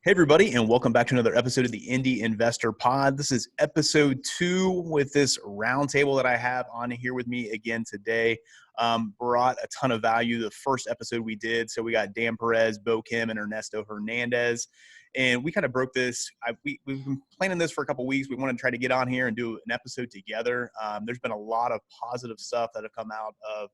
Hey, everybody, and welcome back to another episode of the Indy Investor Pod. This is episode 2 with this roundtable that I have on here with me again today. Brought a ton of value the first episode we did. So we got Dan Perez, Bo Kim, and Ernesto Hernandez. And we kind of broke this. We've been planning this for a couple weeks. We want to try to get on here and do an episode together. There's been a lot of positive stuff that have come out of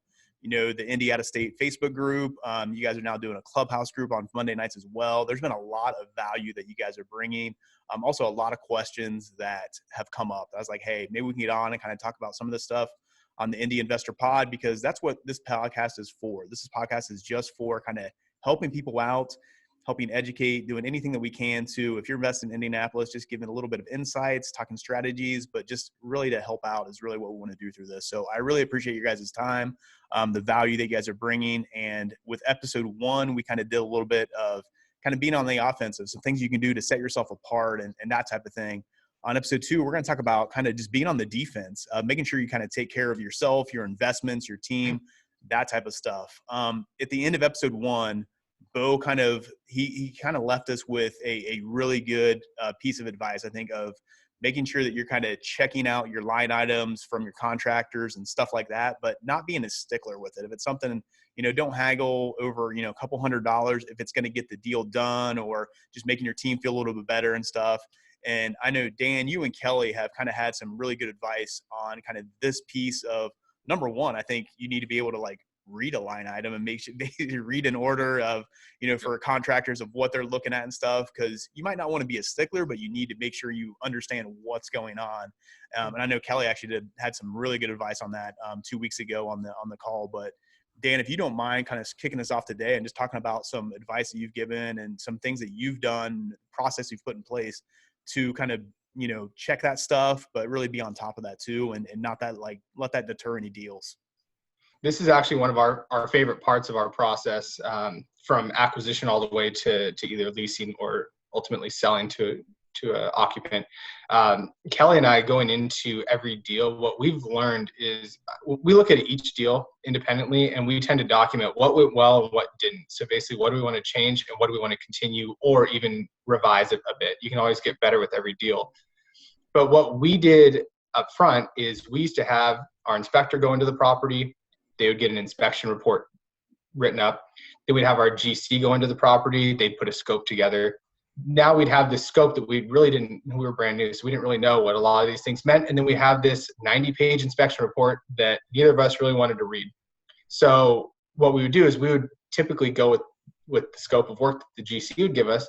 the Indy Out of State Facebook group. You guys are now doing a clubhouse group on Monday nights as well. There's been a lot of value that you guys are bringing. Also a lot of questions that have come up. I was like, hey, maybe we can get on and kind of talk about some of this stuff on the Indy Investor Pod, because that's what this podcast is for. This podcast is just for kind of helping people out, helping educate, doing anything that we can to, if you're investing in Indianapolis, just giving a little bit of insights, talking strategies, but just really to help out is really what we want to do through this. So I really appreciate your guys' time, the value that you guys are bringing. And with episode 1, we kind of did a little bit of kind of being on the offensive, some things you can do to set yourself apart and that type of thing. On episode 2, we're going to talk about kind of just being on the defense, making sure you kind of take care of yourself, your investments, your team, that type of stuff. At the end of episode 1, Bo kind of he kind of left us with a really good piece of advice, I think, of making sure that you're kind of checking out your line items from your contractors and stuff like that, but not being a stickler with it. If it's something, don't haggle over, a couple $100 if it's going to get the deal done, or just making your team feel a little bit better and stuff. And I know, Dan, you and Kelly have kind of had some really good advice on kind of this piece of, number one, I think you need to be able to read a line item and make sure they read an order of, for contractors of what they're looking at and stuff, because you might not want to be a stickler, but you need to make sure you understand what's going on. And I know Kelly actually had some really good advice on that 2 weeks ago on the call. But Dan, if you don't mind kind of kicking us off today and just talking about some advice that you've given and some things that you've done, process you've put in place to kind of, check that stuff, but really be on top of that too. And not that let that deter any deals. This is actually one of our favorite parts of our process, from acquisition all the way to either leasing or ultimately selling to an occupant. Kelly and I, going into every deal, what we've learned is we look at each deal independently, and we tend to document what went well and what didn't. So basically, what do we want to change and what do we want to continue or even revise it a bit? You can always get better with every deal. But what we did up front is we used to have our inspector go into the property. They would get an inspection report written up. Then we'd have our GC go into the property. They'd put a scope together. Now we'd have this scope that we were brand new, so we didn't really know what a lot of these things meant. And then we have this 90-page inspection report that neither of us really wanted to read. So what we would do is we would typically go with the scope of work that the GC would give us.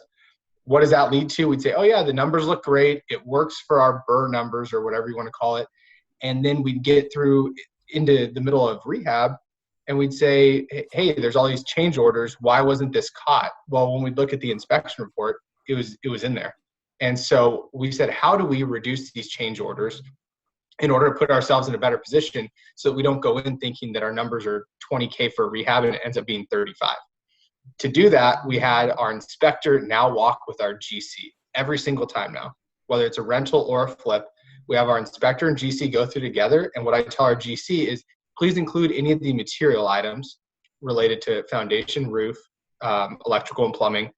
What does that lead to? We'd say, oh yeah, the numbers look great. It works for our BRRRR numbers or whatever you want to call it. And then we'd get through into the middle of rehab and we'd say, hey, there's all these change orders. Why wasn't this caught? Well, when we look at the inspection report, it was in there. And so we said, how do we reduce these change orders in order to put ourselves in a better position so that we don't go in thinking that our numbers are $20K for rehab and it ends up being 35. To do that, we had our inspector now walk with our GC every single time now, whether it's a rental or a flip. We have our inspector and GC go through together. And what I tell our GC is, please include any of the material items related to foundation, roof, electrical and plumbing.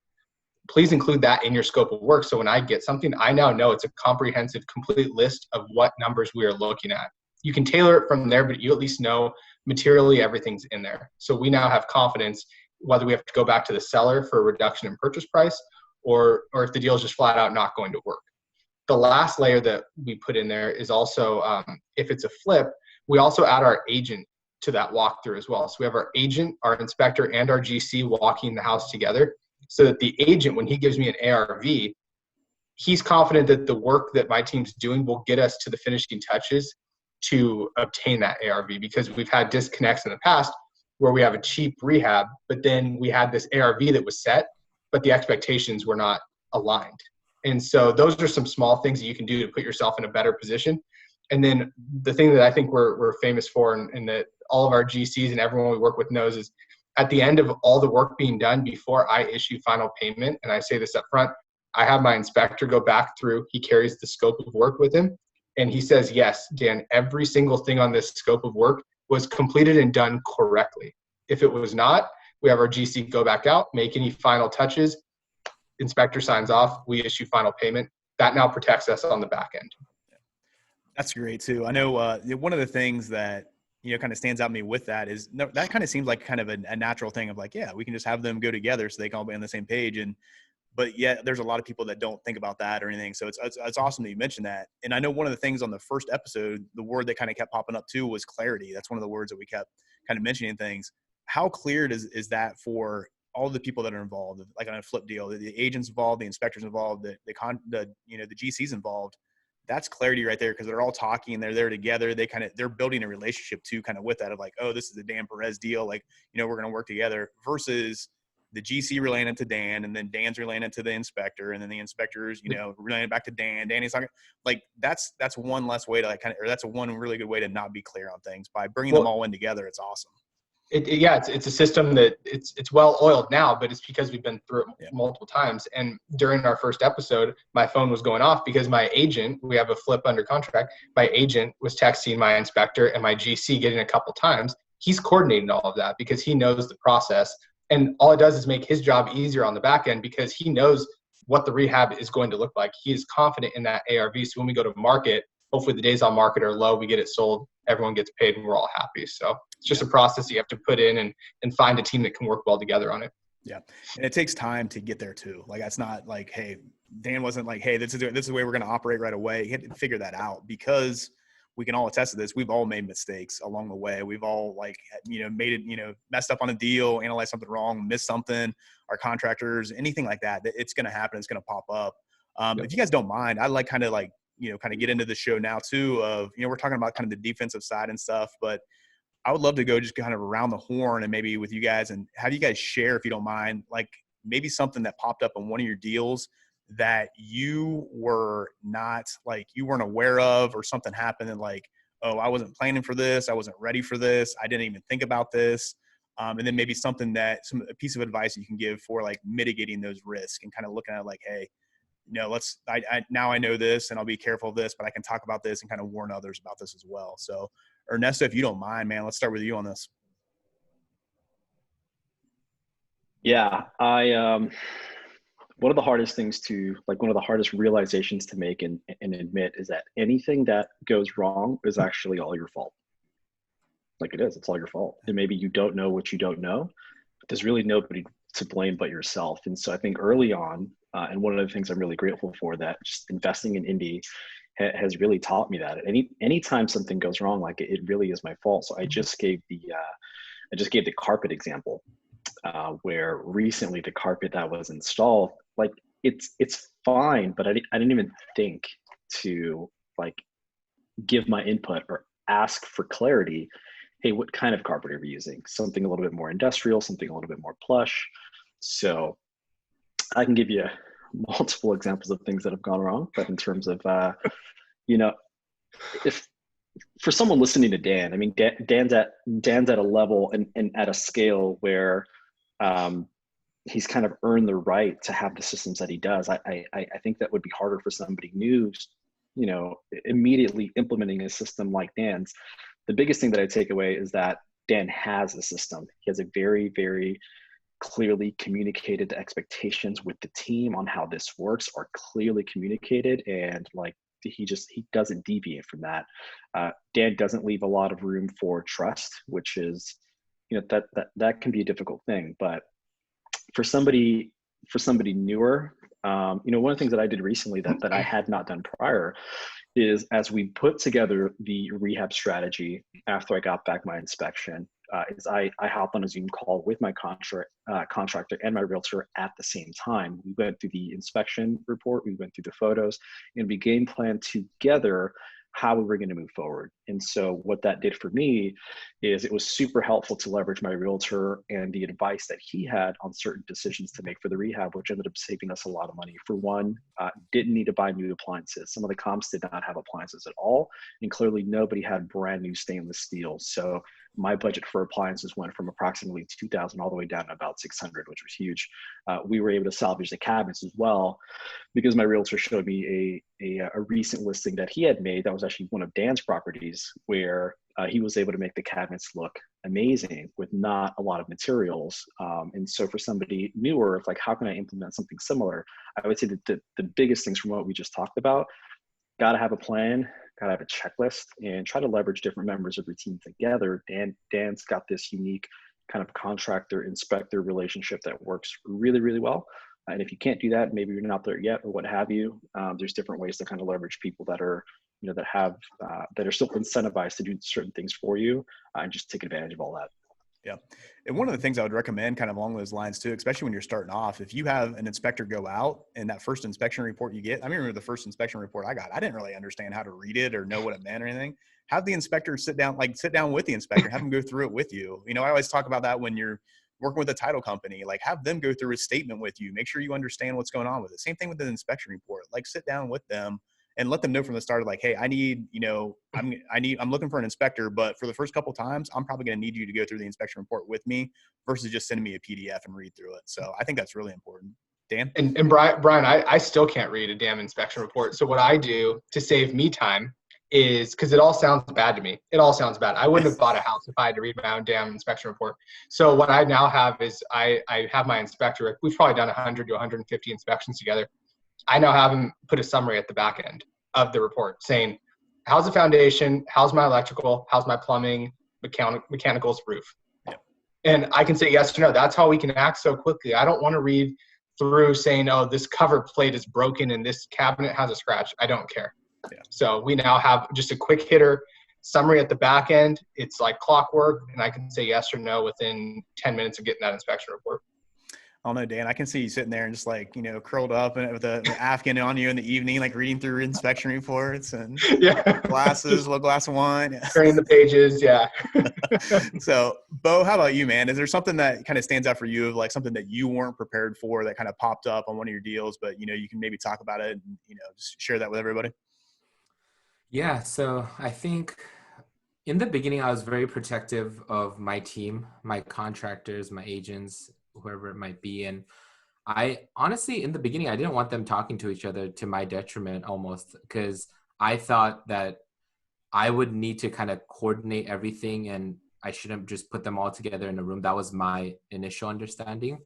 Please include that in your scope of work. So when I get something, I now know it's a comprehensive, complete list of what numbers we are looking at. You can tailor it from there, but you at least know materially everything's in there. So we now have confidence whether we have to go back to the seller for a reduction in purchase price or if the deal is just flat out not going to work. The last layer that we put in there is also, if it's a flip, we also add our agent to that walkthrough as well. So we have our agent, our inspector, and our GC walking the house together so that the agent, when he gives me an ARV, he's confident that the work that my team's doing will get us to the finishing touches to obtain that ARV, because we've had disconnects in the past where we have a cheap rehab, but then we had this ARV that was set, but the expectations were not aligned. And so those are some small things that you can do to put yourself in a better position. And then the thing that I think we're famous for, and that all of our GCs and everyone we work with knows, is at the end of all the work being done before I issue final payment, and I say this up front, I have my inspector go back through, he carries the scope of work with him, and he says, yes, Dan, every single thing on this scope of work was completed and done correctly. If it was not, we have our GC go back out, make any final touches, inspector signs off, we issue final payment. That now protects us on the back end. That's great too. I know one of the things that, kind of stands out to me with that is that kind of seems like kind of a natural thing of like, yeah, we can just have them go together so they can all be on the same page. But yet there's a lot of people that don't think about that or anything. So it's awesome that you mentioned that. And I know one of the things on the first episode, the word that kind of kept popping up too was clarity. That's one of the words that we kept kind of mentioning things. How clear is that for all the people that are involved, like on a flip deal, the agents involved, the inspectors involved, the GCs involved? That's clarity right there, because they're all talking and they're there together. They're building a relationship too, kind of with that of like, oh, this is a Dan Perez deal. Like, we're going to work together, versus the GC relaying it to Dan, and then Dan's relaying it to the inspector, and then the inspectors, relaying it back to Dan. Danny's talking, like, that's one less way to that's one really good way to not be clear on things by bringing them all in together. It's awesome. It's a system that it's well oiled now, but it's because we've been through it multiple times. And during our first episode, my phone was going off because my agent, we have a flip under contract, my agent was texting my inspector and my GC getting a couple times. He's coordinating all of that because he knows the process, and all it does is make his job easier on the back end because he knows what the rehab is going to look like. He is confident in that ARV. So when we go to market, hopefully the days on market are low, we get it sold, everyone gets paid, and we're all happy. So it's just a process you have to put in and find a team that can work well together on it. Yeah. And it takes time to get there too. Like, that's not like, hey, Dan wasn't like, hey, this is the way we're going to operate right away. He had to figure that out, because we can all attest to this. We've all made mistakes along the way. We've all made it, messed up on a deal, analyzed something wrong, missed something, our contractors, anything like that. It's going to happen. It's going to pop up. If you guys don't mind, I'd kind of get into the show now too of, we're talking about kind of the defensive side and stuff, but I would love to go just kind of around the horn and maybe with you guys and have you guys share, if you don't mind, like maybe something that popped up on one of your deals that you were not, like, you weren't aware of, or something happened and like, oh, I wasn't planning for this. I wasn't ready for this. I didn't even think about this. And then maybe a piece of advice you can give for like mitigating those risks and kind of looking at like, hey, now I know this and I'll be careful of this, but I can talk about this and kind of warn others about this as well. So Ernesto, if you don't mind, man, let's start with you on this. Yeah, one of the hardest things one of the hardest realizations to make and admit is that anything that goes wrong is actually all your fault. Like, it's all your fault. And maybe you don't know what you don't know, but there's really nobody to blame but yourself. And so I think early on, and one of the things I'm really grateful for, that just investing in Indy has really taught me that anytime something goes wrong, like it really is my fault. So I just gave the carpet example, where recently the carpet that was installed, like it's fine, but I didn't even think to like give my input or ask for clarity. Hey, what kind of carpet are we using? Something a little bit more industrial, something a little bit more plush. So I can give you multiple examples of things that have gone wrong, but in terms of, if for someone listening to Dan, I mean, Dan's at a level and at a scale where he's kind of earned the right to have the systems that he does. I think that would be harder for somebody new, immediately implementing a system like Dan's. The biggest thing that I take away is that Dan has a system. He has a very, very clearly communicated expectations with the team on how this works are clearly communicated, and like he doesn't deviate from that. Dan doesn't leave a lot of room for trust, which is, that can be a difficult thing. But for somebody newer, one of the things that I did recently that I had not done prior is, as we put together the rehab strategy after I got back my inspection, is I hopped on a Zoom call with my contractor and my realtor at the same time. We went through the inspection report, we went through the photos, and we game planned together how we were going to move forward. And so what that did for me is it was super helpful to leverage my realtor and the advice that he had on certain decisions to make for the rehab, which ended up saving us a lot of money. For one, didn't need to buy new appliances. Some of the comps did not have appliances at all, and clearly nobody had brand new stainless steel. So my budget for appliances went from approximately $2,000 all the way down to about $600, which was huge. We were able to salvage the cabinets as well, because my realtor showed me a recent listing that he had made that was actually one of Dan's properties, where he was able to make the cabinets look amazing with not a lot of materials. And so for somebody newer, it's like, how can I implement something similar? I would say that the biggest things from what we just talked about, got to have a plan, got to have a checklist, and try to leverage different members of your team together. Dan's got this unique kind of contractor inspector relationship that works really, really well. And if you can't do that, maybe you're not there yet or what have you, there's different ways to kind of leverage people that are, that are still incentivized to do certain things for you, and just take advantage of all that. Yeah. And one of the things I would recommend kind of along those lines too, especially when you're starting off, if you have an inspector go out and that first inspection report you get, I remember the first inspection report I got, I didn't really understand how to read it or know what it meant or anything. Have the inspector sit down with the inspector, have them go through it with you. I always talk about that when you're working with a title company, like have them go through a statement with you, make sure you understand what's going on with it. Same thing with the inspection report, like sit down with them and let them know from the start, like, hey, I'm looking for an inspector, but for the first couple of times, I'm probably going to need you to go through the inspection report with me versus just sending me a PDF and read through it. So I think that's really important. Dan? And Brian, I still can't read a damn inspection report. So what I do to save me time is, because it all sounds bad to me. It all sounds bad. I wouldn't have bought a house if I had to read my own damn inspection report. So what I now have is I have my inspector. We've probably done 100 to 150 inspections together. I now have him put a summary at the back end of the report saying, how's the foundation? How's my electrical? How's my plumbing, mechanicals, roof? Yep. And I can say yes or no. That's how we can act so quickly. I don't want to read through saying, oh, this cover plate is broken and this cabinet has a scratch. I don't care. Yeah. So we now have just a quick hitter summary at the back end. It's like clockwork, and I can say yes or no within 10 minutes of getting that inspection report. I don't know, Dan, I can see you sitting there and just like, curled up and with the Afghan on you in the evening, like reading through inspection reports and glasses, a little glass of wine. Turning the pages. Yeah. So Bo, how about you, man? Is there something that kind of stands out for you of like something that you weren't prepared for that kind of popped up on one of your deals, but you can maybe talk about it and, just share that with everybody? Yeah. So I think in the beginning, I was very protective of my team, my contractors, my agents, whoever it might be. And I honestly, in the beginning, I didn't want them talking to each other to my detriment almost, because I thought that I would need to kind of coordinate everything and I shouldn't just put them all together in a room. That was my initial understanding.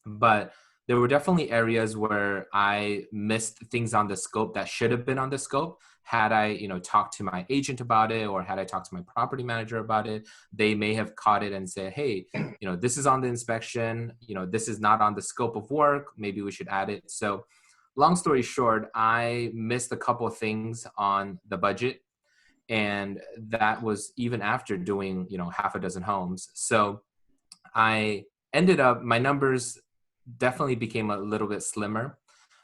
But there were definitely areas where I missed things on the scope that should have been on the scope. Had I, talked to my agent about it, or had I talked to my property manager about it, they may have caught it and said, hey, this is on the inspection, this is not on the scope of work. Maybe we should add it. So long story short, I missed a couple of things on the budget. And that was even after doing, half a dozen homes. So I ended up, my numbers definitely became a little bit slimmer.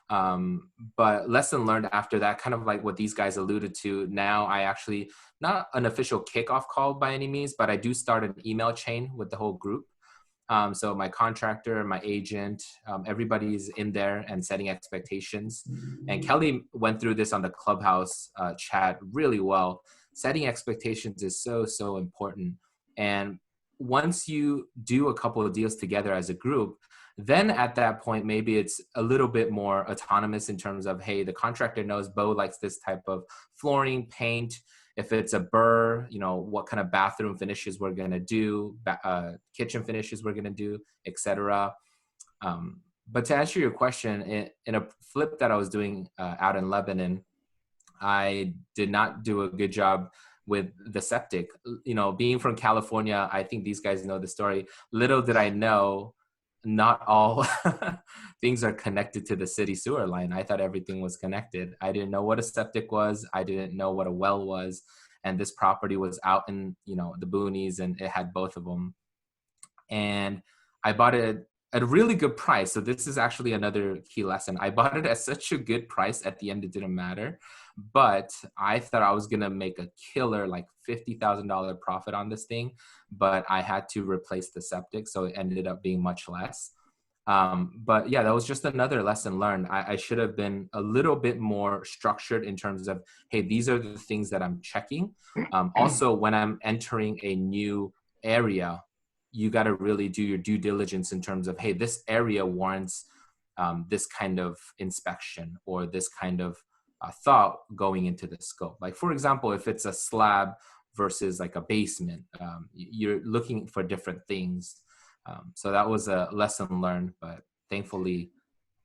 But lesson learned after that, kind of like what these guys alluded to. Now I actually, not an official kickoff call by any means, but I do start an email chain with the whole group. So my contractor, my agent, everybody's in there and setting expectations. And Kelly went through this on the Clubhouse chat really well. Setting expectations is so, so important. And once you do a couple of deals together as a group, then at that point, maybe it's a little bit more autonomous in terms of, hey, the contractor knows Bo likes this type of flooring, paint. If it's a burr, what kind of bathroom finishes we're going to do, kitchen finishes we're going to do, etc. But to answer your question, in a flip that I was doing out in Lebanon, I did not do a good job with the septic. Being from California, I think these guys know the story. Little did I know, not all things are connected to the city sewer line. I thought everything was connected. I didn't know what a septic was. I didn't know what a well was. And this property was out in, the boonies, and it had both of them. And I bought it at a really good price. So this is actually another key lesson. I bought it at such a good price. At the end, it didn't matter. But I thought I was going to make a killer, like $50,000 profit on this thing. But I had to replace the septic. So it ended up being much less. But yeah, that was just another lesson learned. I should have been a little bit more structured in terms of, hey, these are the things that I'm checking. Also, when I'm entering a new area, you got to really do your due diligence in terms of, hey, this area warrants this kind of inspection or this kind of thought going into the scope. Like, for example, if it's a slab versus like a basement. You're looking for different things. So that was a lesson learned, but thankfully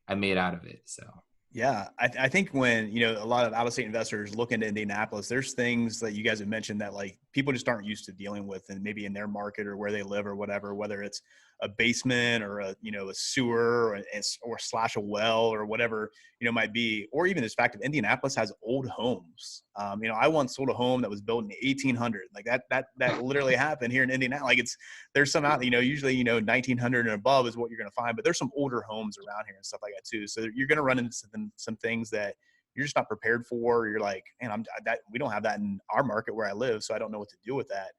I made out of it. So. Yeah, I think when, a lot of out-of-state investors look into Indianapolis, there's things that you guys have mentioned that like people just aren't used to dealing with, and maybe in their market or where they live or whatever, whether it's a basement or a sewer or slash a well or whatever, might be, or even this fact of Indianapolis has old homes. I once sold a home that was built in 1800, like that literally happened here in Indianapolis. Like there's some out, usually, 1900 and above is what you're going to find, but there's some older homes around here and stuff like that too. So you're going to run into some things that you're just not prepared for. You're like, man, we don't have that in our market where I live, so I don't know what to do with that.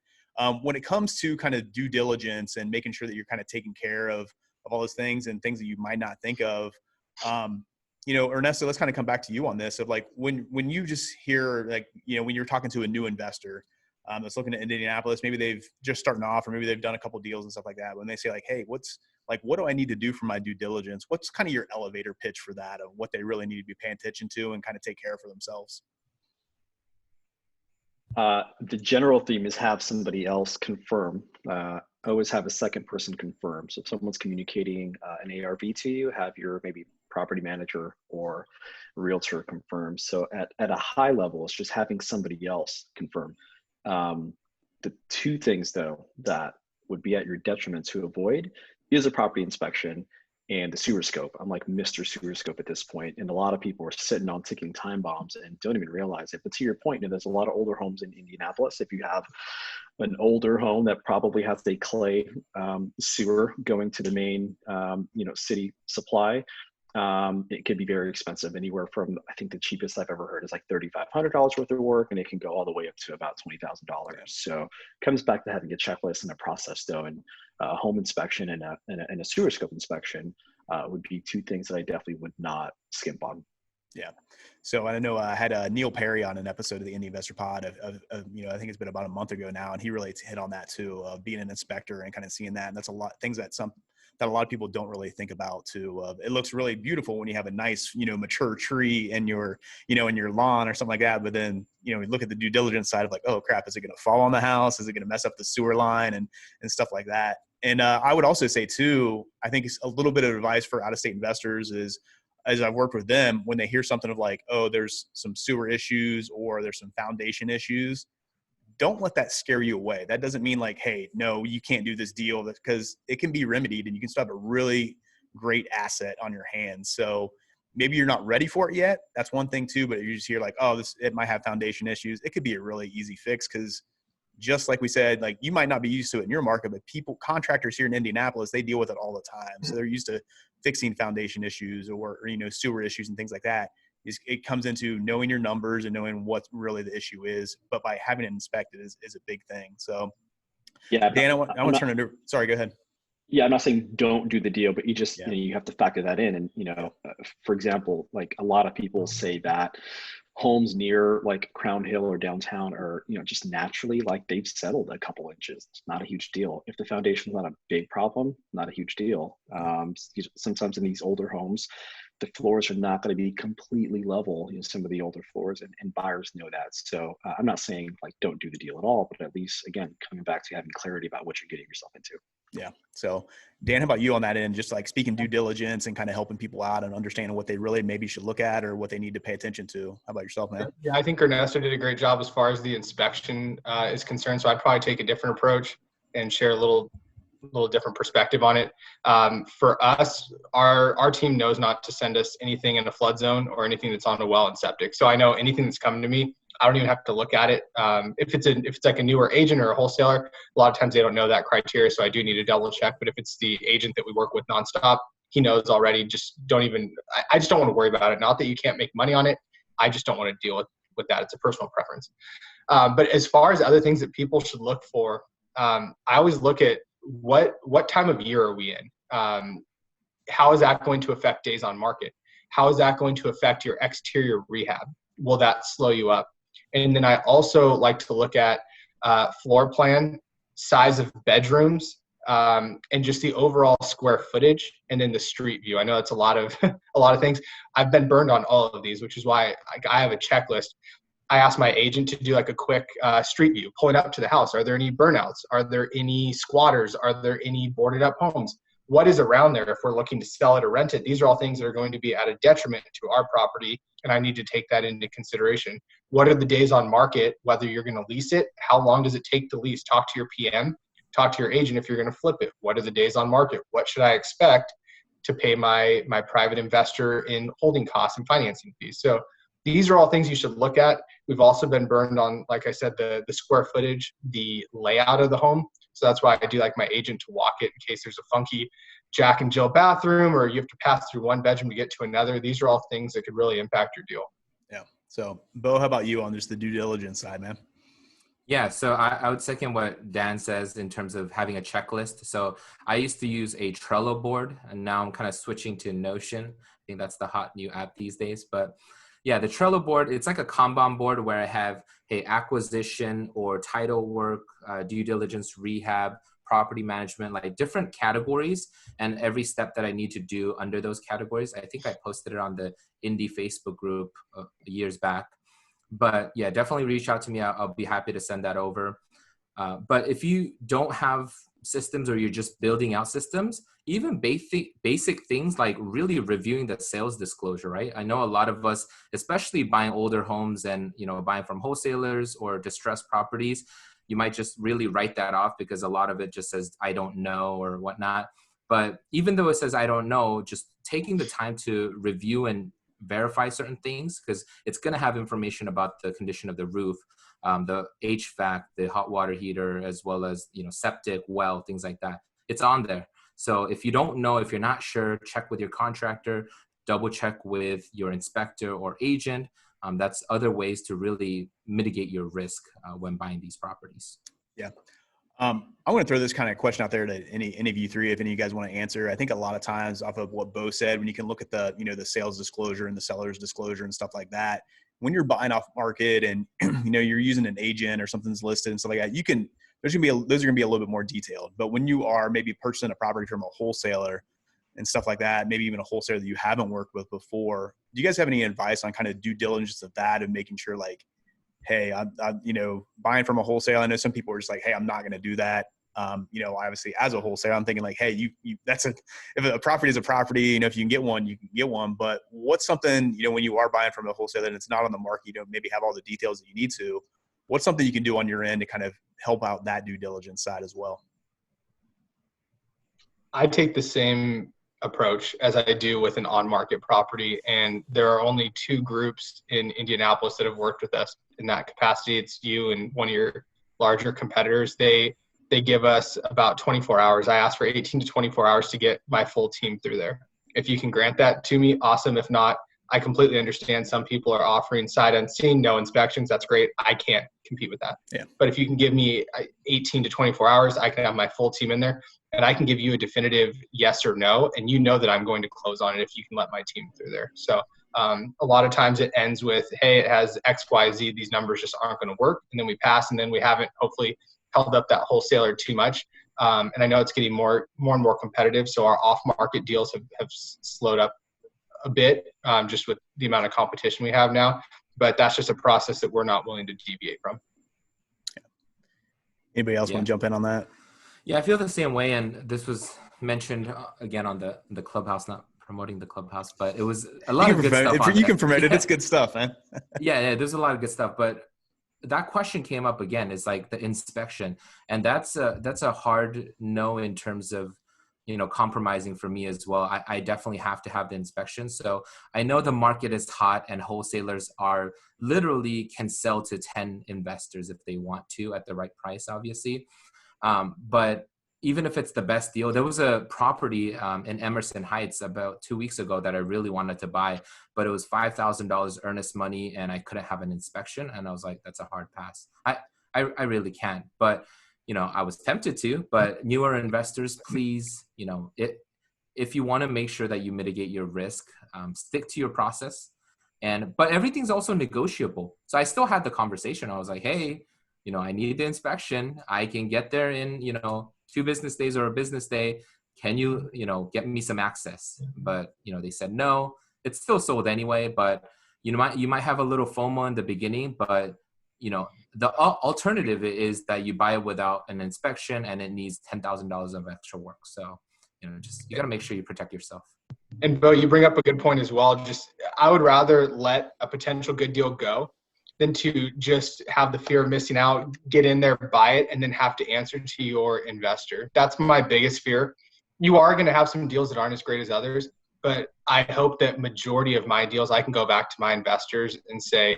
When it comes to kind of due diligence and making sure that you're kind of taking care of all those things and things that you might not think of, Ernesto, let's kind of come back to you on this of like, when you just hear like, when you're talking to a new investor that's looking at Indianapolis, maybe they've just starting off, or maybe they've done a couple deals and stuff like that. When they say like, hey, what do I need to do for my due diligence? What's kind of your elevator pitch for that of what they really need to be paying attention to and kind of take care of for themselves? The general theme is have somebody else confirm. Always have a second person confirm. So if someone's communicating an ARV to you, have your maybe property manager or realtor confirm. So at a high level, it's just having somebody else confirm. The two things though that would be at your detriment to avoid is a property inspection and the sewer scope. I'm like Mr. Sewer Scope at this point, and a lot of people are sitting on ticking time bombs and don't even realize it. But to your point, there's a lot of older homes in Indianapolis. If you have an older home that probably has a clay sewer going to the main, city supply, it could be very expensive. Anywhere from, I think the cheapest I've ever heard is like $3,500 worth of work, and it can go all the way up to about $20,000. So it comes back to having a checklist and a process though, and a home inspection and a sewer scope inspection would be two things that I definitely would not skimp on. Yeah. So I know I had Neil Perry on an episode of the Indy Investor Pod of I think it's been about a month ago now, and he really hit on that too, of being an inspector and kind of seeing that. And that's a lot things that a lot of people don't really think about too. It looks really beautiful when you have a nice, mature tree in your, in your lawn or something like that. But then, we look at the due diligence side of like, oh crap, is it going to fall on the house? Is it going to mess up the sewer line and stuff like that? And I would also say too, I think it's a little bit of advice for out-of-state investors is, as I've worked with them, when they hear something of like, oh, there's some sewer issues or there's some foundation issues, don't let that scare you away. That doesn't mean like, hey, no, you can't do this deal, because it can be remedied and you can still have a really great asset on your hands. So maybe you're not ready for it yet. That's one thing too, but you just hear like, oh, it might have foundation issues. It could be a really easy fix, because just like we said, like you might not be used to it in your market, but contractors here in Indianapolis, they deal with it all the time. So they're used to fixing foundation issues or sewer issues and things like that. It comes into knowing your numbers and knowing what really the issue is, but by having it inspected is a big thing. So yeah, Dan, I want to turn it over. Sorry, go ahead. Yeah, I'm not saying don't do the deal, but you just, you have to factor that in. And, for example, like a lot of people say that homes near like Crown Hill or downtown are, just naturally like they've settled a couple inches. It's not a huge deal. If the foundation's not a big problem, not a huge deal. Sometimes in these older homes, the floors are not going to be completely level, some of the older floors, and buyers know that. So I'm not saying like don't do the deal at all, but at least, again, coming back to having clarity about what you're getting yourself into. Yeah. So Dan, how about you on that end? Just like speaking due diligence and kind of helping people out and understanding what they really maybe should look at or what they need to pay attention to. How about yourself, man? Yeah, I think Ernesto did a great job as far as the inspection is concerned. So I'd probably take a different approach and share a little different perspective on it. For us, our team knows not to send us anything in a flood zone or anything that's on a well and septic. So I know anything that's coming to me, I don't even have to look at it. If it's like a newer agent or a wholesaler, a lot of times they don't know that criteria, so I do need to double check. But if it's the agent that we work with nonstop, he knows already. Just don't even. I just don't want to worry about it. Not that you can't make money on it. I just don't want to deal with that. It's a personal preference. But as far as other things that people should look for, I always look at what time of year are we in? How is that going to affect days on market? How is that going to affect your exterior rehab? Will that slow you up? And then I also like to look at floor plan, size of bedrooms, and just the overall square footage, and then the street view. I know that's a lot of things. I've been burned on all of these, which is why I have a checklist. I ask my agent to do like a quick street view, pulling up to the house. Are there any burnouts? Are there any squatters? Are there any boarded up homes? What is around there if we're looking to sell it or rent it? These are all things that are going to be at a detriment to our property, and I need to take that into consideration. What are the days on market, whether you're going to lease it? How long does it take to lease? Talk to your PM, talk to your agent if you're going to flip it. What are the days on market? What should I expect to pay my private investor in holding costs and financing fees? So these are all things you should look at. We've also been burned on, like I said, the square footage, the layout of the home. So that's why I do like my agent to walk it in case there's a funky Jack and Jill bathroom, or you have to pass through one bedroom to get to another. These are all things that could really impact your deal. Yeah. So Bo, how about you on just the due diligence side, man? Yeah, so I would second what Dan says in terms of having a checklist. So I used to use a Trello board, and now I'm kind of switching to Notion. I think that's the hot new app these days. But yeah, the Trello board, it's like a Kanban board where I have, hey, acquisition or title work, due diligence, rehab, property management, like different categories, and every step that I need to do under those categories. I think I posted it on the Indy Facebook group years back. But yeah, definitely reach out to me. I'll be happy to send that over. But if you don't have systems, or you're just building out systems, even basic things like really reviewing the sales disclosure, right? I know a lot of us, especially buying older homes and, buying from wholesalers or distressed properties, you might just really write that off because a lot of it just says, I don't know or whatnot. But even though it says, I don't know, just taking the time to review and verify certain things, because it's going to have information about the condition of the roof, the HVAC, the hot water heater, as well as, septic, well, things like that. It's on there. So if you don't know, if you're not sure, check with your contractor, double check with your inspector or agent. That's other ways to really mitigate your risk when buying these properties. Yeah. I want to throw this kind of question out there to any of you three, if any of you guys want to answer. I think a lot of times, off of what Bo said, when you can look at the, the sales disclosure and the seller's disclosure and stuff like that, when you're buying off market and, you're using an agent or something's listed and stuff like that, those are going to be a little bit more detailed. But when you are maybe purchasing a property from a wholesaler and stuff like that, maybe even a wholesaler that you haven't worked with before, do you guys have any advice on kind of due diligence of that and making sure, like, hey, I'm buying from a wholesaler? I know some people are just like, hey, I'm not going to do that. Obviously as a wholesaler, I'm thinking like, hey, if a property is a property, if you can get one, you can get one. But what's something, when you are buying from a wholesaler and it's not on the market, you don't maybe have all the details that you need to, what's something you can do on your end to kind of help out that due diligence side as well? I take the same approach as I do with an on-market property, and there are only two groups in Indianapolis that have worked with us in that capacity. It's you and one of your larger competitors. They give us about 24 hours. I ask for 18 to 24 hours to get my full team through there. If you can grant that to me, awesome. If not, I completely understand some people are offering sight unseen, no inspections. That's great. I can't compete with that. Yeah. But if you can give me 18 to 24 hours, I can have my full team in there, and I can give you a definitive yes or no, and that I'm going to close on it if you can let my team through there. So a lot of times it ends with, hey, it has X, Y, Z. These numbers just aren't going to work. And then we pass, and then we haven't hopefully held up that wholesaler too much. And I know it's getting more and more competitive. So our off-market deals have slowed up a bit just with the amount of competition we have now. But that's just a process that we're not willing to deviate from. Anybody else want to jump in on that? Yeah, I feel the same way. And this was mentioned again on the Clubhouse, not promoting the Clubhouse, but it was a lot of good stuff. You can promote it. It's good stuff, man. yeah, there's a lot of good stuff. But that question came up again, is like the inspection. And that's a hard no in terms of, compromising for me as well. I definitely have to have the inspection. So I know the market is hot and wholesalers are literally can sell to 10 investors if they want to at the right price, obviously. But even if it's the best deal, there was a property in Emerson Heights about 2 weeks ago that I really wanted to buy, but it was $5,000 earnest money and I couldn't have an inspection. And I was like, that's a hard pass. I really can't. But I was tempted to, but newer investors, please, if you want to make sure that you mitigate your risk, stick to your process. But everything's also negotiable. So I still had the conversation. I was like, hey, I need the inspection. I can get there in, 2 business days or a business day. Can you, get me some access? But, they said no. It's still sold anyway, but you might have a little FOMO in the beginning, but the alternative is that you buy it without an inspection and it needs $10,000 of extra work. So, you got to make sure you protect yourself. And Bo, you bring up a good point as well. I would rather let a potential good deal go than to just have the fear of missing out, get in there, buy it, and then have to answer to your investor. That's my biggest fear. You are going to have some deals that aren't as great as others, but I hope that majority of my deals, I can go back to my investors and say,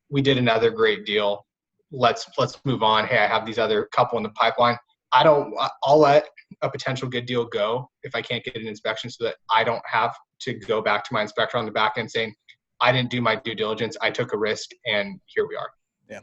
we did another great deal. Let's move on. Hey, I have these other couple in the pipeline. I'll let a potential good deal go if I can't get an inspection, so that I don't have to go back to my inspector on the back end saying, I didn't do my due diligence. I took a risk, and here we are. Yeah.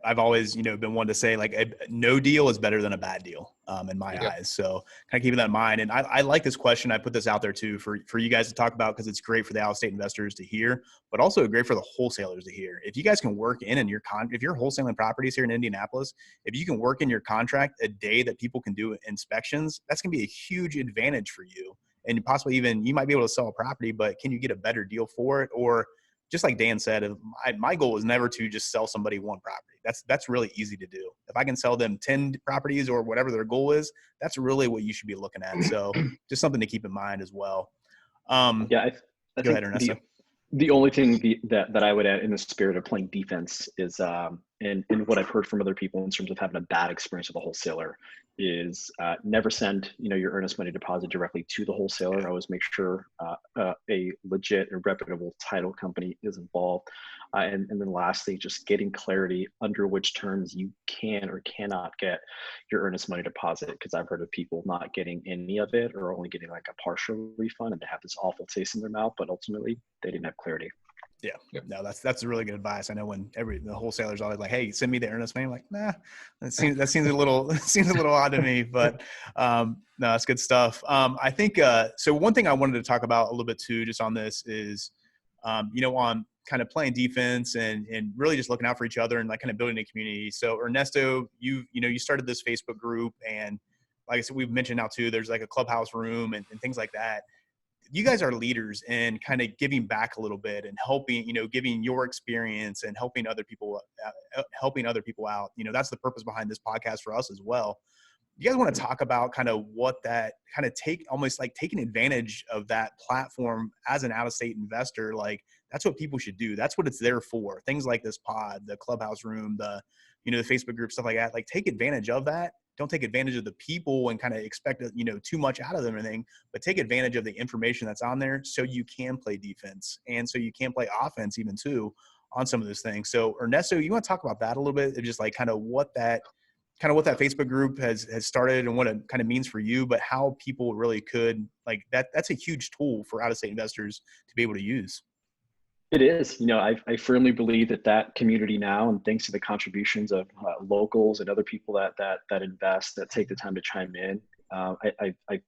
I've always, been one to say like no deal is better than a bad deal in my eyes. So kind of keeping that in mind. And I like this question. I put this out there too for you guys to talk about, because it's great for the out-of-state investors to hear, but also great for the wholesalers to hear. If you guys can work in your if you're wholesaling properties here in Indianapolis, if you can work in your contract a day that people can do inspections, that's going to be a huge advantage for you. And possibly even you might be able to sell a property, but can you get a better deal for it? Or just like Dan said, my goal is never to just sell somebody one property. That's really easy to do. If I can sell them 10 properties or whatever their goal is, that's really what you should be looking at. So just something to keep in mind as well. I go ahead, Ernesto. The only thing that I would add in the spirit of playing defense is, and what I've heard from other people in terms of having a bad experience with a wholesaler is never send your earnest money deposit directly to the wholesaler. I always make sure a legit and reputable title company is involved. And then lastly, just getting clarity under which terms you can or cannot get your earnest money deposit, because I've heard of people not getting any of it or only getting like a partial refund, and they have this awful taste in their mouth, but ultimately they didn't have clarity. Yeah. No, that's really good advice. I know when the wholesalers always like, hey, send me the earnest money. I'm like, nah, that seems a little odd to me, but no, that's good stuff. I think, so one thing I wanted to talk about a little bit too, just on this is, on kind of playing defense and really just looking out for each other and like kind of building a community. So Ernesto, you started this Facebook group, and like I said, we've mentioned now too, there's like a clubhouse room and things like that. You guys are leaders in kind of giving back a little bit and helping, giving your experience and helping other people out. That's the purpose behind this podcast for us as well. You guys want to talk about kind of what that kind of almost like taking advantage of that platform as an out-of-state investor? Like that's what people should do. That's what it's there for. Things like this pod, the clubhouse room, the Facebook group, stuff like that. Like take advantage of that. Don't take advantage of the people and kind of expect, too much out of them or anything, but take advantage of the information that's on there so you can play defense and so you can play offense even too on some of those things. So Ernesto, you want to talk about that a little bit? Just like kind of what that Facebook group has started and what it kind of means for you, but how people really could like that's a huge tool for out-of-state investors to be able to use. It is. I firmly believe that community now, and thanks to the contributions of locals and other people that invest, that take the time to chime in, I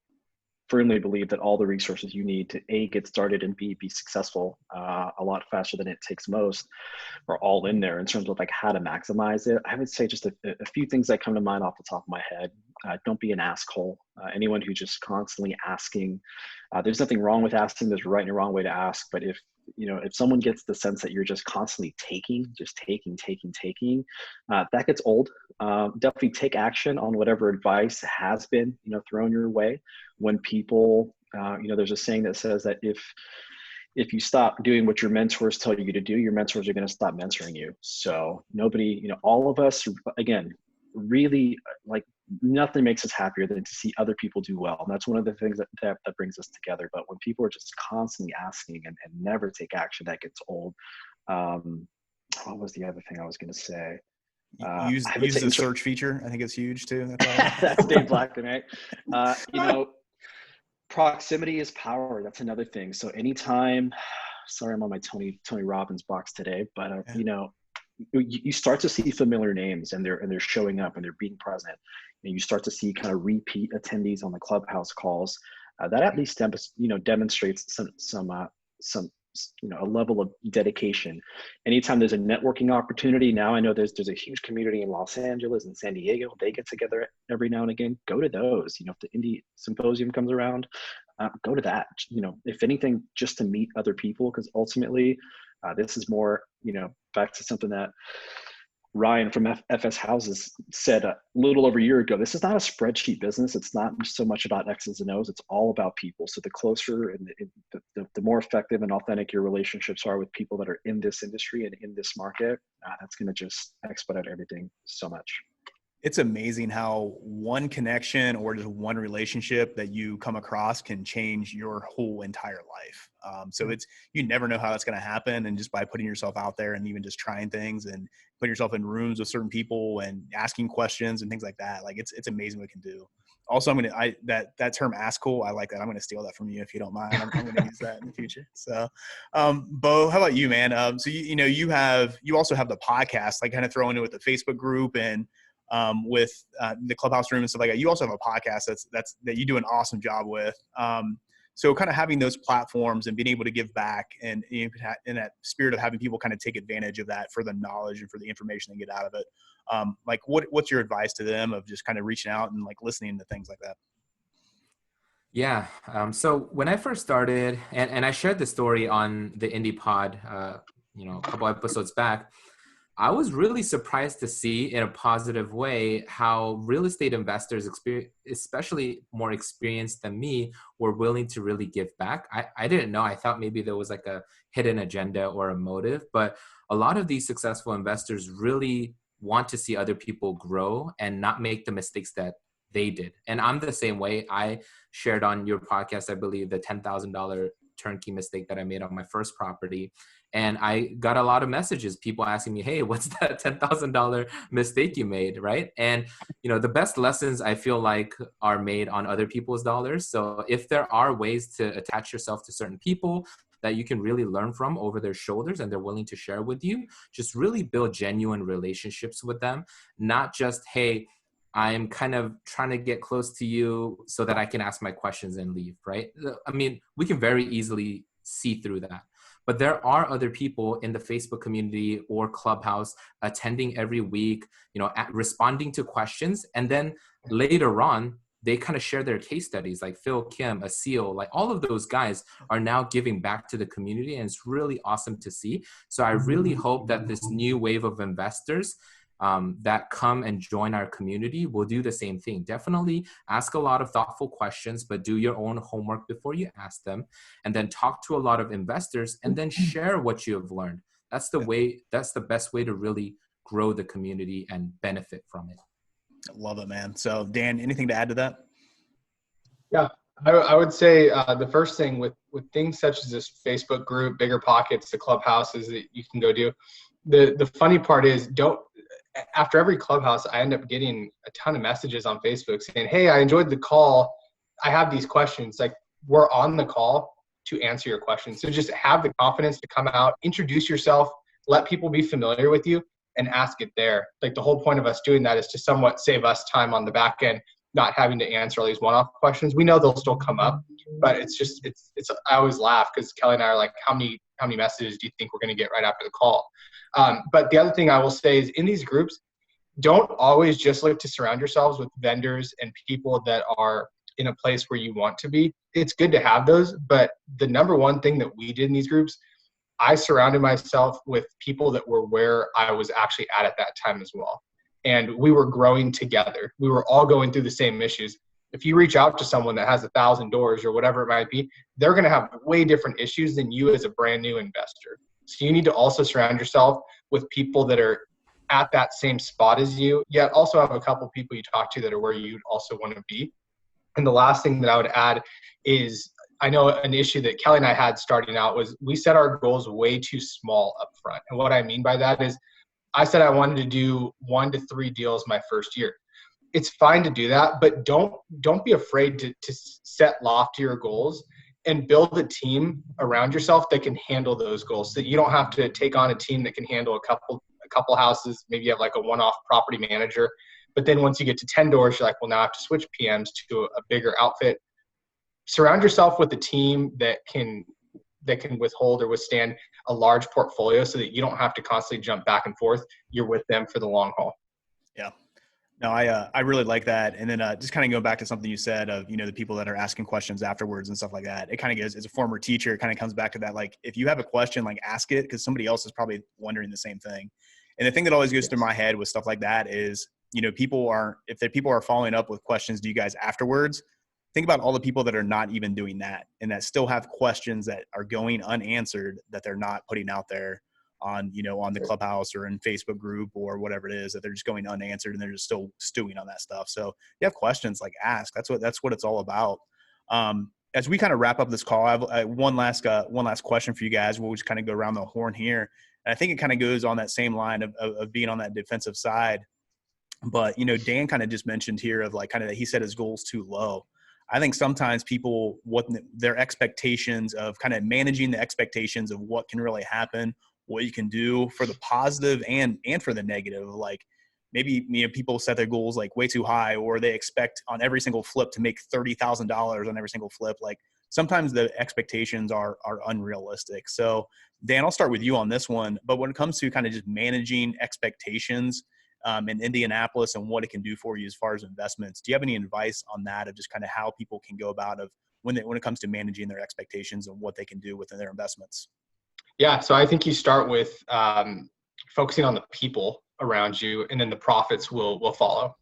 firmly believe that all the resources you need to A, get started, and B, be successful a lot faster than it takes most are all in there in terms of like how to maximize it. I would say just a few things that come to mind off the top of my head. Don't be an asshole. Anyone who just constantly asking, there's nothing wrong with asking. There's a right and a wrong way to ask. But if someone gets the sense that you're just constantly taking, that gets old. Definitely take action on whatever advice has been, thrown your way. When people, there's a saying that says that if you stop doing what your mentors tell you to do, your mentors are going to stop mentoring you. So nobody, all of us, again, really like nothing makes us happier than to see other people do well. And that's one of the things that brings us together. But when people are just constantly asking and never take action, that gets old. What was the other thing I was going to say? Use the search feature. I think it's huge too. That's Dave Blackman, right? Proximity is power. That's another thing. So anytime, sorry, I'm on my Tony Robbins box today, but you start to see familiar names and they're showing up and they're being present, and you start to see kind of repeat attendees on the clubhouse calls. That at least demonstrates some a level of dedication. Anytime there's a networking opportunity, now I know there's a huge community in Los Angeles and San Diego. They get together every now and again. Go to those. If the Indy symposium comes around, go to that. If anything, just to meet other people, because ultimately this is more, back to something that Ryan from FS Houses said a little over a year ago. This is not a spreadsheet business. It's not so much about X's and O's. It's all about people. So the closer and the more effective and authentic your relationships are with people that are in this industry and in this market, that's going to just expedite everything so much. It's amazing how one connection or just one relationship that you come across can change your whole entire life. So you never know how that's going to happen. And just by putting yourself out there and even just trying things and putting yourself in rooms with certain people and asking questions and things like that, like it's amazing what it can do. Also, that term "ask cool," I like that. I'm going to steal that from you if you don't mind. I'm going to use that in the future. So, Bo, how about you, man? So you also have the podcast, like kind of throw into with the Facebook group and with the Clubhouse room and stuff like that. You also have a podcast that you do an awesome job with. So kind of having those platforms and being able to give back and in that spirit of having people kind of take advantage of that for the knowledge and for the information they get out of it. Like what's your advice to them of just kind of reaching out and like listening to things like that? Yeah. So when I first started, and I shared the story on the Indy pod, a couple episodes back, I was really surprised to see in a positive way how real estate investors, especially more experienced than me, were willing to really give back. I didn't know. I thought maybe there was like a hidden agenda or a motive, but a lot of these successful investors really want to see other people grow and not make the mistakes that they did. And I'm the same way. I shared on your podcast, I believe, the $10,000 turnkey mistake that I made on my first property. And I got a lot of messages, people asking me, hey, what's that $10,000 mistake you made, right? And, the best lessons I feel like are made on other people's dollars. So if there are ways to attach yourself to certain people that you can really learn from over their shoulders and they're willing to share with you, just really build genuine relationships with them, not just, hey, I'm kind of trying to get close to you so that I can ask my questions and leave, right? I mean, we can very easily see through that. But there are other people in the Facebook community or Clubhouse attending every week, responding to questions. And then later on, they kind of share their case studies, like Phil Kim, Asil, like all of those guys are now giving back to the community. And it's really awesome to see. So I really hope that this new wave of investors that come and join our community will do the same thing. Definitely ask a lot of thoughtful questions, but do your own homework before you ask them, and then talk to a lot of investors and then share what you have learned. That's the best way to really grow the community and benefit from it. I love it, man. So Dan, anything to add to that? Yeah, I would say the first thing with things such as this Facebook group, Bigger Pockets, the Clubhouses that you can go do. The funny part is after every Clubhouse, I end up getting a ton of messages on Facebook saying, hey, I enjoyed the call. I have these questions. Like, we're on the call to answer your questions. So just have the confidence to come out, introduce yourself, let people be familiar with you, and ask it there. Like, the whole point of us doing that is to somewhat save us time on the back end, not having to answer all these one-off questions. We know they'll still come up, but it's I always laugh because Kelly and I are like, how many messages do you think we're going to get right after the call? But the other thing I will say is, in these groups, don't always just look to surround yourselves with vendors and people that are in a place where you want to be. It's good to have those, but the number one thing that we did in these groups, I surrounded myself with people that were where I was actually at that time as well. And we were growing together. We were all going through the same issues. If you reach out to someone that has 1,000 doors or whatever it might be, they're going to have way different issues than you as a brand new investor. So you need to also surround yourself with people that are at that same spot as you, yet also have a couple people you talk to that are where you'd also want to be. And the last thing that I would add is, I know an issue that Kelly and I had starting out was we set our goals way too small up front. And what I mean by that is, I said I wanted to do 1 to 3 deals my first year. It's fine to do that, but don't be afraid to set loftier goals and build a team around yourself that can handle those goals. So you don't have to take on a team that can handle a couple houses. Maybe you have like a one-off property manager, but then once you get to 10 doors, you're like, well, now I have to switch PMs to a bigger outfit. Surround yourself with a team that can withhold or withstand a large portfolio so that you don't have to constantly jump back and forth. You're with them for the long haul. Yeah. No, I really like that. And then just kind of go back to something you said of, the people that are asking questions afterwards and stuff like that. It kind of goes, as a former teacher, it kind of comes back to that. Like, if you have a question, like, ask it, because somebody else is probably wondering the same thing. And the thing that always goes through my head with stuff like that is, people are following up with questions to you guys afterwards. Think about all the people that are not even doing that and that still have questions that are going unanswered that they're not putting out there on, on the Clubhouse or in Facebook group or whatever it is, that they're just going unanswered and they're just still stewing on that stuff. So you have questions, like, ask. That's what it's all about. As we kind of wrap up this call, I have one last question for you guys. We'll just kind of go around the horn here. And I think it kind of goes on that same line of being on that defensive side. But, Dan kind of just mentioned here of, like, kind of that he set his goals too low. I think sometimes people, what their expectations of kind of managing the expectations of what can really happen, what you can do for the positive and for the negative. Like, maybe, people set their goals like way too high, or they expect on every single flip to make $30,000 on every single flip. Like, sometimes the expectations are unrealistic. So Dan, I'll start with you on this one. But when it comes to kind of just managing expectations in Indianapolis and what it can do for you as far as investments, do you have any advice on that, of just kind of how people can go about of when it comes to managing their expectations and what they can do within their investments? Yeah, so I think you start with focusing on the people around you, and then the profits will follow.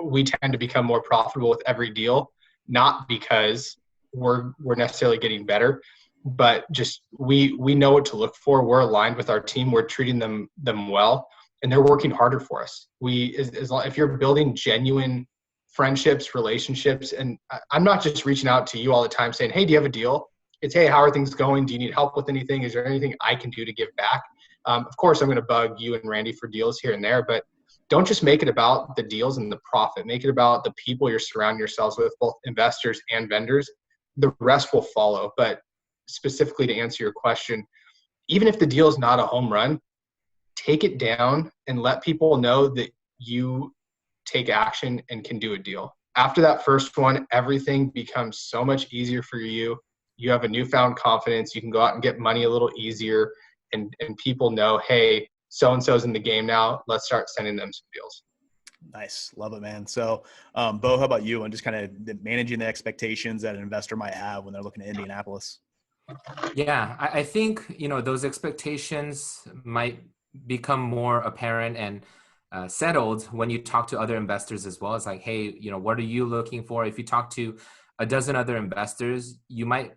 We tend to become more profitable with every deal, not because we're necessarily getting better, but just we know what to look for. We're aligned with our team. We're treating them well, and they're working harder for us. If you're building genuine friendships, relationships, and I'm not just reaching out to you all the time saying, hey, do you have a deal? It's, hey, how are things going? Do you need help with anything? Is there anything I can do to give back? Of course, I'm going to bug you and Randy for deals here and there, but don't just make it about the deals and the profit. Make it about the people you're surrounding yourselves with, both investors and vendors. The rest will follow. But specifically to answer your question, even if the deal is not a home run, take it down and let people know that you take action and can do a deal. After that first one, everything becomes so much easier for you. You have a newfound confidence. You can go out and get money a little easier, and people know, hey, so-and-so's in the game now. Let's start sending them some deals. Nice. Love it, man. So, Bo, how about you, and just kind of managing the expectations that an investor might have when they're looking at Indianapolis? Yeah, I think, those expectations might become more apparent and settled when you talk to other investors as well. It's like, hey, what are you looking for? If you talk to a dozen other investors, you might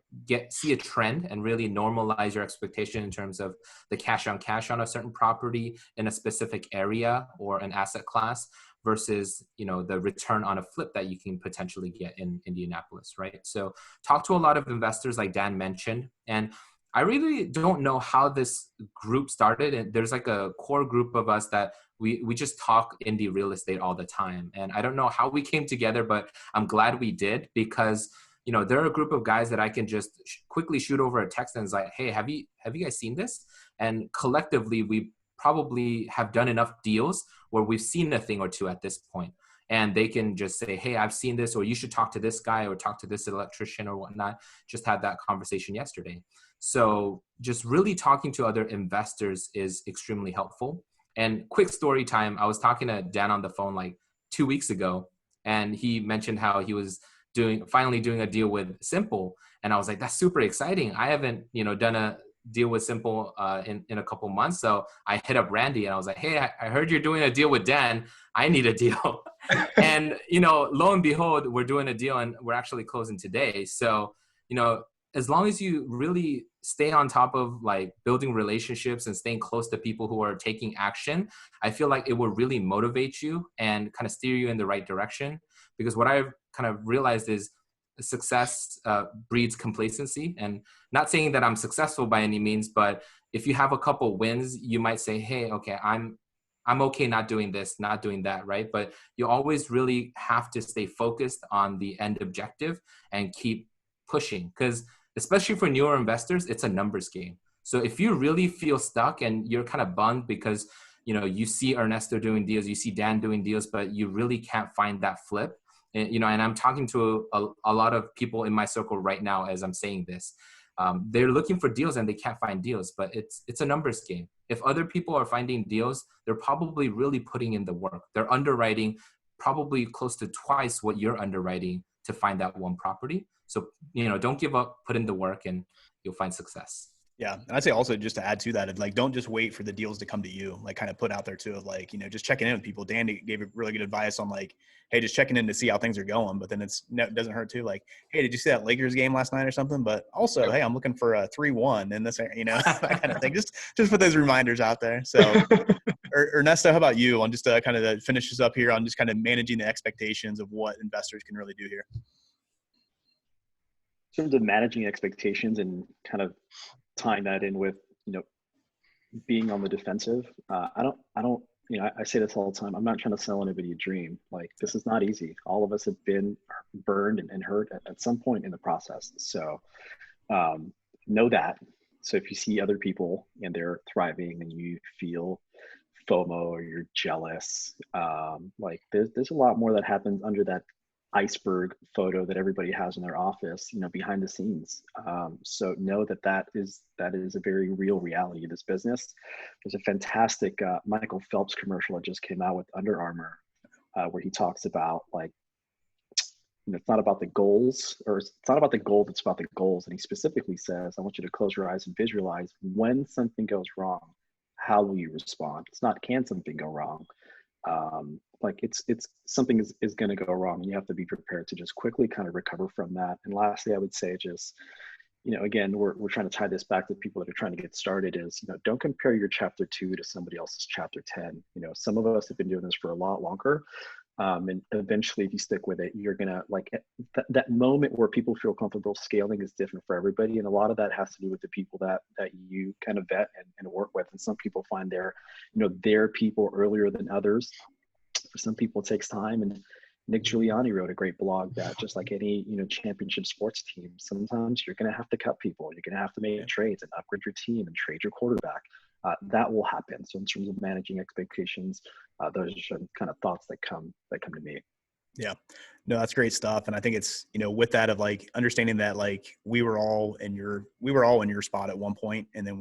see a trend and really normalize your expectation in terms of the cash on a certain property in a specific area or an asset class versus, the return on a flip that you can potentially get in Indianapolis, right? So talk to a lot of investors like Dan mentioned. And I really don't know how this group started. And there's like a core group of us that we just talk indie real estate all the time. And I don't know how we came together, but I'm glad we did, because, there are a group of guys that I can just quickly shoot over a text and it's like, hey, have you guys seen this? And collectively, we probably have done enough deals where we've seen a thing or two at this point. And they can just say, hey, I've seen this, or you should talk to this guy or talk to this electrician or whatnot. Just had that conversation yesterday. So just really talking to other investors is extremely helpful. And quick story time, I was talking to Dan on the phone like 2 weeks ago, and he mentioned how he was finally doing a deal with Simple. And I was like, that's super exciting. I haven't, done a deal with Simple in a couple months. So I hit up Randy and I was like, hey, I heard you're doing a deal with Dan. I need a deal. And, lo and behold, we're doing a deal and we're actually closing today. So, as long as you really stay on top of like building relationships and staying close to people who are taking action, I feel like it will really motivate you and kind of steer you in the right direction. Because what I've kind of realized is success breeds complacency. And not saying that I'm successful by any means, but if you have a couple wins, you might say, hey, okay, I'm okay not doing this, not doing that, right? But you always really have to stay focused on the end objective and keep pushing, because especially for newer investors, it's a numbers game. So if you really feel stuck and you're kind of bummed because, you see Ernesto doing deals, you see Dan doing deals, but you really can't find that flip. And, and I'm talking to a lot of people in my circle right now as I'm saying this. They're looking for deals and they can't find deals, but it's a numbers game. If other people are finding deals, they're probably really putting in the work. They're underwriting probably close to twice what you're underwriting to find that one property. So, don't give up, put in the work, and you'll find success. Yeah. And I'd say also, just to add to that, like, don't just wait for the deals to come to you, like kind of put out there too, of like, just checking in with people. Dan gave really good advice on like, hey, just checking in to see how things are going. But then it doesn't hurt too. Like, hey, did you see that Lakers game last night or something? But also, hey, I'm looking for a 3-1 in this, that kind of thing. Just put those reminders out there. So Ernesto, how about you on just kind of finish this up here on just kind of managing the expectations of what investors can really do here? In terms of managing expectations and kind of tying that in with, being on the defensive. I say this all the time. I'm not trying to sell anybody a dream. Like, this is not easy. All of us have been burned and hurt at some point in the process. So know that. So if you see other people and they're thriving and you feel FOMO or you're jealous, like there's a lot more that happens under that iceberg photo that everybody has in their office, behind the scenes. So know that is a very real reality of this business. There's a fantastic Michael Phelps commercial that just came out with Under Armour, where he talks about like, it's not about the goals, or it's not about the goal, it's about the goals. And he specifically says, I want you to close your eyes and visualize when something goes wrong, how will you respond? It's not, can something go wrong? Like it's something is going to go wrong, and you have to be prepared to just quickly kind of recover from that. And lastly, I would say just, again, we're trying to tie this back to people that are trying to get started is, don't compare your chapter 2 to somebody else's chapter 10. Some of us have been doing this for a lot longer. And eventually, if you stick with it, you're going to like that moment where people feel comfortable scaling is different for everybody. And a lot of that has to do with the people that you kind of vet and work with. And some people find their people earlier than others. For some people, it takes time. And Nick Giuliani wrote a great blog that just like any, championship sports team, sometimes you're going to have to cut people. You're going to have to make trades and upgrade your team and trade your quarterback. That will happen. So in terms of managing expectations, those are some kind of thoughts that come to me. Yeah, no, that's great stuff. And I think it's, with that of like understanding that like we were all in your spot at one point, and then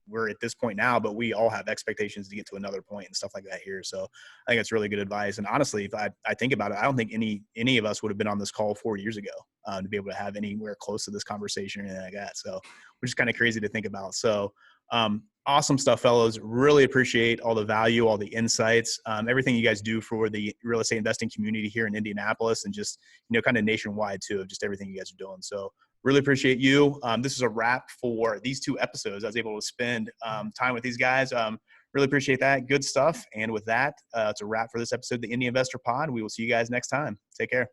we're at this point now, but we all have expectations to get to another point and stuff like that here. So I think it's really good advice. And honestly, if I think about it, I don't think any of us would have been on this call 4 years ago to be able to have anywhere close to this conversation or anything like that. So which is kind of crazy to think about. So awesome stuff, fellows. Really appreciate all the value, all the insights, everything you guys do for the real estate investing community here in Indianapolis, and just, kind of nationwide too, of just everything you guys are doing. So really appreciate you. This is a wrap for these 2 episodes. I was able to spend time with these guys. Really appreciate that. Good stuff. And with that, it's a wrap for this episode of the Indy Investor Pod. We will see you guys next time. Take care.